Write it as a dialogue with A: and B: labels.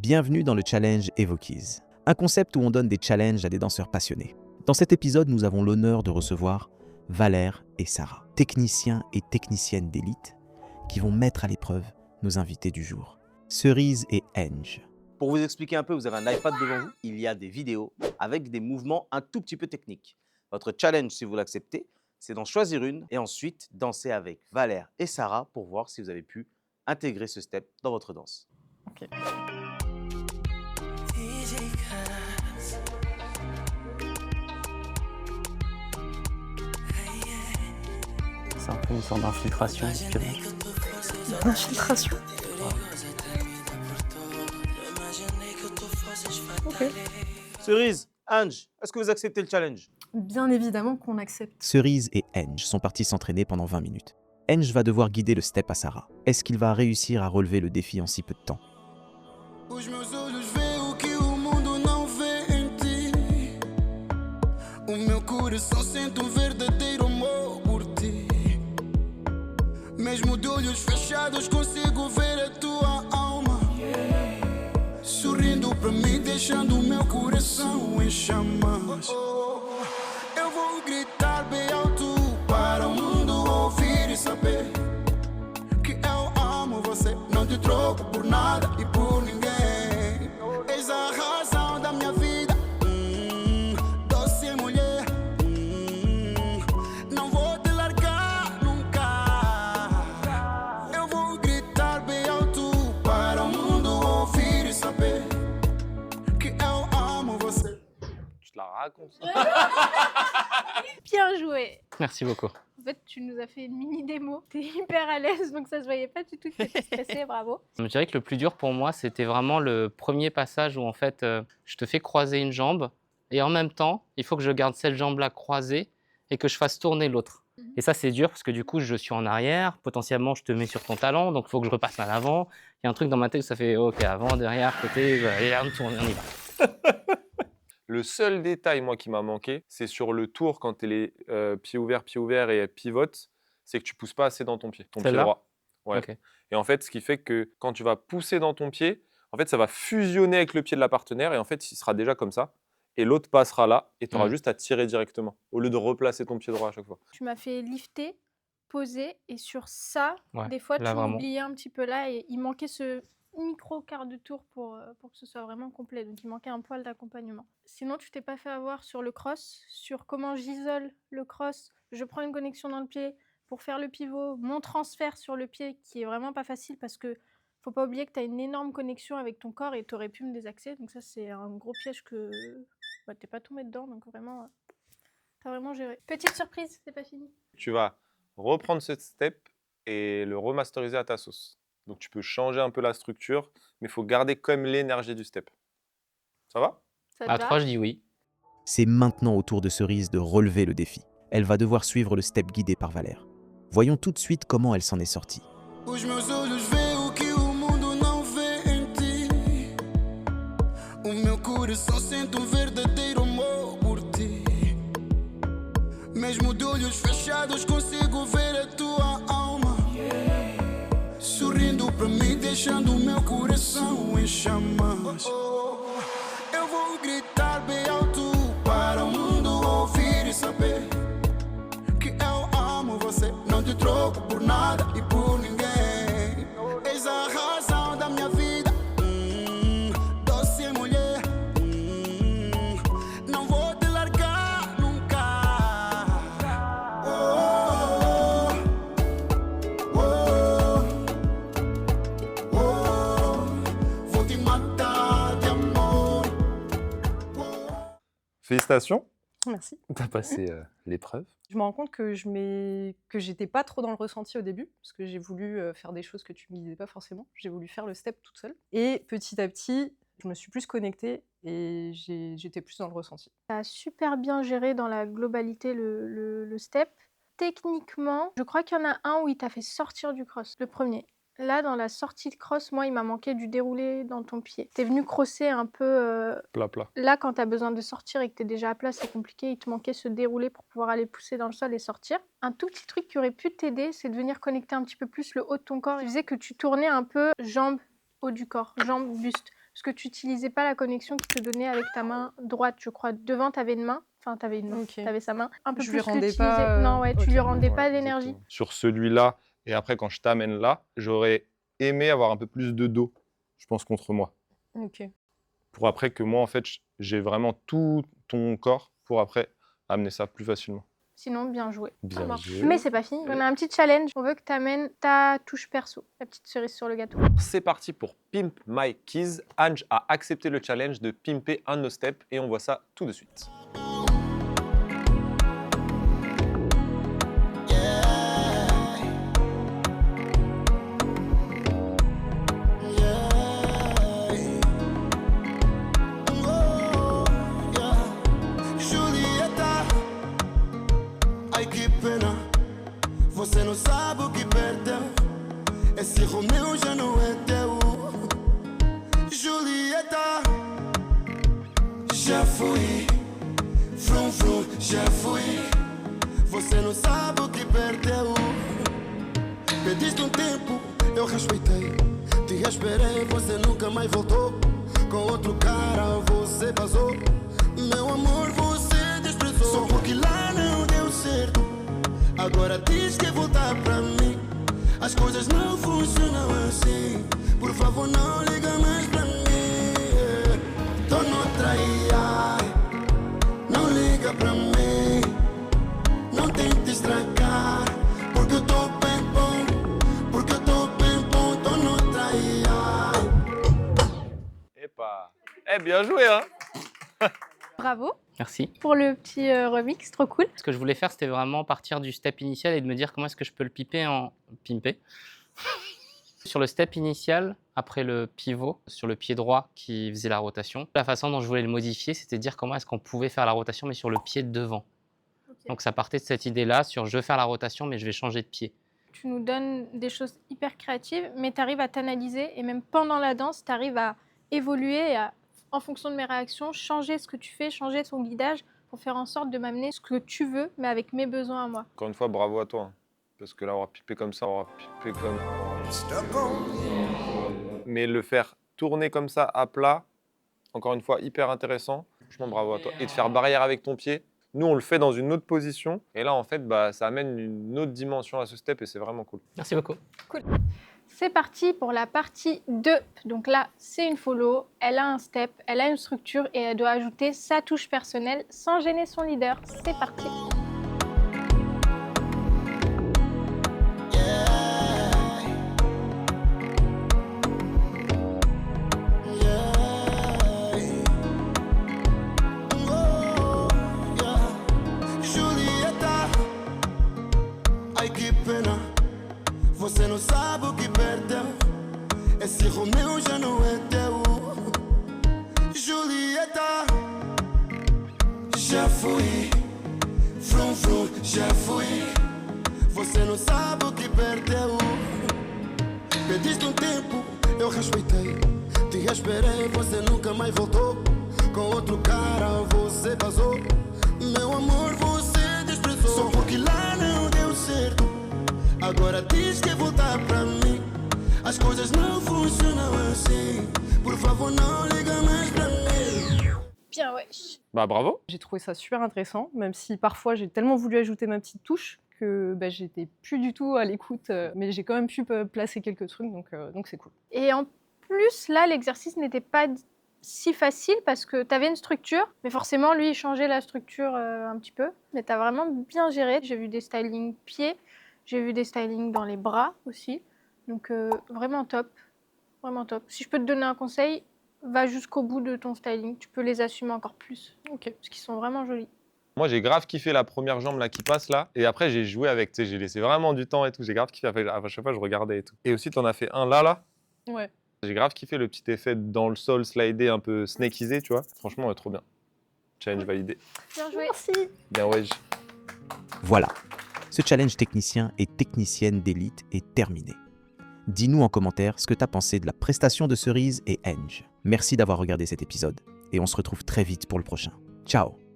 A: Bienvenue dans le challenge Evokeys, un concept où on donne des challenges à des danseurs passionnés. Dans cet épisode, nous avons l'honneur de recevoir Valère et Sarah, techniciens et techniciennes d'élite, qui vont mettre à l'épreuve nos invités du jour, Cerise et Enge.
B: Pour vous expliquer un peu, vous avez un iPad devant vous, il y a des vidéos avec des mouvements un tout petit peu techniques. Votre challenge, si vous l'acceptez, c'est d'en choisir une et ensuite danser avec Valère et Sarah pour voir si vous avez pu intégrer ce step dans votre danse.
C: Ok. C'est un peu une sorte d'infiltration.
D: Infiltration. Ok.
B: Cerise, Ange, est-ce que vous acceptez le challenge?
D: Bien évidemment qu'on accepte.
A: Cerise et Enge sont partis s'entraîner pendant 20 minutes. Enge va devoir guider le step à Sarah. Est-ce qu'il va réussir à relever le défi en si peu de temps?
E: Os meus olhos veem o que o mundo não vê em ti. O meu coração sente verdadeiro amor por ti. Mesmo de olhos fechados consigo ver a tua alma. Sorrindo para mim, deixando o meu coração em chamas. Eu vou gritar bem alto para o mundo ouvir e saber que eu amo você. Não te troco por nada e por ninguém. És a razão da minha vida, doce mulher. Não vou te largar nunca. Eu vou gritar bem alto para o mundo ouvir e saber que eu amo você.
B: Tu te la racontes?
F: Bien joué.
C: Merci beaucoup.
F: En fait, tu nous as fait une mini démo. T'es hyper à l'aise, donc ça se voyait pas du tout que t'étais stressé. Bravo.
C: Je dirais que le plus dur pour moi, c'était vraiment le premier passage où en fait, je te fais croiser une jambe et en même temps, il faut que je garde cette jambe-là croisée et que je fasse tourner l'autre. Et ça, c'est dur parce que du coup, je suis en arrière. Potentiellement, je te mets sur ton talon, donc il faut que je repasse à l'avant. Il y a un truc dans ma tête où ça fait OK, avant, derrière, côté, et là, on tourne, on y va.
G: Le seul détail, moi, qui m'a manqué, c'est sur le tour, quand tu es les pieds ouverts et elle pivote, c'est que tu pousses pas assez dans ton pied
C: Celle-là
G: droit. Ouais.
C: Ok.
G: Et en fait, ce qui fait que quand tu vas pousser dans ton pied, en fait, ça va fusionner avec le pied de la partenaire et en fait, il sera déjà comme ça. Et l'autre passera là et tu auras juste à tirer directement au lieu de replacer ton pied droit à chaque fois.
F: Tu m'as fait lifter, poser, et sur ça,
C: Ouais,
F: des fois,
C: là,
F: tu
C: vraiment.
F: oubliais un petit peu là, et il manquait ce micro quart de tour pour que ce soit vraiment complet. Donc, il manquait un poil d'accompagnement. Sinon, tu t'es pas fait avoir sur le cross, sur comment j'isole le cross. Je prends une connexion dans le pied pour faire le pivot, mon transfert sur le pied, qui est vraiment pas facile parce que faut pas oublier que tu as une énorme connexion avec ton corps et tu aurais pu me désaxer. Donc ça, c'est un gros piège que t'es pas tombé dedans. Donc vraiment, t'as vraiment géré. Petite surprise, c'est pas fini.
G: Tu vas reprendre ce step et le remasteriser à ta sauce. Donc, tu peux changer un peu la structure, mais il faut garder quand même l'énergie du step. Ça va?
F: Ça te
C: À
F: va
C: 3, je dis oui.
A: C'est maintenant au tour de Cerise de relever le défi. Elle va devoir suivre le step guidé par Valère. Voyons tout de suite comment elle s'en est sortie.
E: Os meus olhos veem o que o mundo não vê em ti. O meu coração sente verdadeiro amor por ti. Mesmo de olhos fechados consigo ver a tua alma. Sorrindo para mim, deixando o meu coração em chamas. Eu vou gritar bem alto para o mundo ouvir e saber que eu amo você. Não te troco por nada e por ninguém. És a razão da minha vida, doce mulher. Não vou te largar nunca. Oh, oh, oh, oh. Vou te matar de amor.
G: Félicitations,
D: Merci.
G: tu as passé l'épreuve.
D: Je me rends compte que j'étais pas trop dans le ressenti au début, parce que j'ai voulu faire des choses que tu me disais pas forcément. J'ai voulu faire le step toute seule. Et petit à petit, je me suis plus connectée et j'étais plus dans le ressenti.
F: T'as super bien géré dans la globalité le step. Techniquement, je crois qu'il y en a un où il t'a fait sortir du cross, le premier. Là, dans la sortie de cross, moi, il m'a manqué du déroulé dans ton pied. T'es venu crosser un peu...
G: Plat.
F: Là, quand t'as besoin de sortir et que t'es déjà à plat, c'est compliqué. Il te manquait ce déroulé pour pouvoir aller pousser dans le sol et sortir. Un tout petit truc qui aurait pu t'aider, c'est de venir connecter un petit peu plus le haut de ton corps. Tu disais que tu tournais un peu jambes haut du corps, jambes buste. parce que tu n'utilisais pas la connexion qui te donnait avec ta main droite, je crois. Devant, tu avais une main. Enfin, tu avais une main.
D: Ok.
F: Tu avais sa main. Un peu
D: Je
F: plus
D: lui rendais
F: l'utiliser.
D: pas,
F: Non, ouais, tu
D: ok.
F: lui rendais pas
G: Ouais,
F: d'énergie.
G: exactement. Sur celui-là, et après, quand je t'amène là, j'aurais aimé avoir un peu plus de dos, je pense, contre moi.
D: Ok.
G: Pour après que moi, en fait, j'ai vraiment tout ton corps pour après amener ça plus facilement.
F: Sinon, bien joué.
G: Bien
F: Bon.
G: joué.
F: Mais c'est pas fini. On a un petit challenge. On veut que tu amènes ta touche perso, la petite cerise sur le gâteau.
G: C'est parti pour Pimp My Keys. Ange a accepté le challenge de pimper un de nos steps et on voit ça tout de suite.
E: Julieta, ai que pena, você não sabe o que perdeu. Esse Romeu já não é teu. Julieta, já fui, frum frum, já fui. Você não sabe o que perdeu. Pediste um tempo, eu respeitei. Te esperei, você nunca mais voltou. Com outro cara você vazou. Meu amor, você desprezou. Só porque lá não deu certo. Agora diz que voltar pra mim. As coisas não funcionam assim. Por favor, não liga mais pra mim. Tô noutra IA. Não liga pra mim. Não tente estragar. Porque eu tô bem bom. Porque eu tô bem bom. Tô noutra IA.
G: Epa. Eh, bien joué, hein.
F: Bravo
C: Merci.
F: pour le petit remix, trop cool.
C: Ce que je voulais faire, c'était vraiment partir du step initial et de me dire comment est-ce que je peux le pimper. Sur le step initial, après le pivot, sur le pied droit qui faisait la rotation, la façon dont je voulais le modifier, c'était de dire comment est-ce qu'on pouvait faire la rotation, mais sur le pied de devant. Donc ça partait de cette idée-là, sur je veux faire la rotation, mais je vais changer de pied.
F: Tu nous donnes des choses hyper créatives, mais tu arrives à t'analyser et même pendant la danse, tu arrives à évoluer et à, en fonction de mes réactions, changer ce que tu fais, changer ton guidage pour faire en sorte de m'amener ce que tu veux, mais avec mes besoins à moi.
G: Encore une fois, bravo à toi. hein. Parce que là, on aura pipé comme ça, on aura pipé comme... Mais le faire tourner comme ça à plat, encore une fois, hyper intéressant. Franchement, bravo à toi. Et de faire barrière avec ton pied. Nous, on le fait dans une autre position. Et là, en fait, bah, ça amène une autre dimension à ce step et c'est vraiment cool.
C: Merci beaucoup.
F: C'est parti pour la partie 2. Donc là, c'est une follow, elle a un step, elle a une structure et elle doit ajouter sa touche personnelle sans gêner son leader. C'est parti.
E: Julieta, ai que pena, você não sabe o que perdeu. Esse Romeu já não é teu. Julieta, já fui, frum frum, já fui. Você não sabe o que perdeu. Pediste um tempo, eu respeitei. Te esperei, você nunca mais voltou. Com outro cara você vazou. Meu amor, você desprezou. Só porque lá não deu certo. Agora diz que voltar pra mim. As coisas não funcionam assim. Por favor, não liga mais pra mim.
F: Bien, wesh.
G: Bah, bravo.
D: J'ai trouvé ça super intéressant, même si parfois j'ai tellement voulu ajouter ma petite touche que j'étais plus du tout à l'écoute, mais j'ai quand même pu placer quelques trucs, donc c'est cool.
F: Et en plus, là, l'exercice n'était pas si facile parce que tu avais une structure, mais forcément, lui, il changeait la structure un petit peu. Mais tu as vraiment bien géré. J'ai vu des stylings pieds, j'ai vu des stylings dans les bras aussi. Donc, vraiment top. Vraiment top. Si je peux te donner un conseil, va jusqu'au bout de ton styling. Tu peux les assumer encore plus.
D: Ok.
F: Parce qu'ils sont vraiment jolis.
G: Moi, j'ai grave kiffé la première jambe là qui passe là. Et après, j'ai joué avec, tu sais, j'ai laissé vraiment du temps et tout. J'ai grave kiffé. Après, à chaque fois, je regardais et tout. Et aussi, tu en as fait un là.
D: Ouais.
G: J'ai grave kiffé le petit effet dans le sol, slidé, un peu snakeisé, tu vois. Franchement, trop bien. Challenge validé.
F: Bien joué.
D: Merci.
G: Bien, ouais.
A: Voilà, ce challenge technicien et technicienne d'élite est terminé. Dis-nous en commentaire ce que tu as pensé de la prestation de Cerise et Ange. Merci d'avoir regardé cet épisode et on se retrouve très vite pour le prochain. Ciao!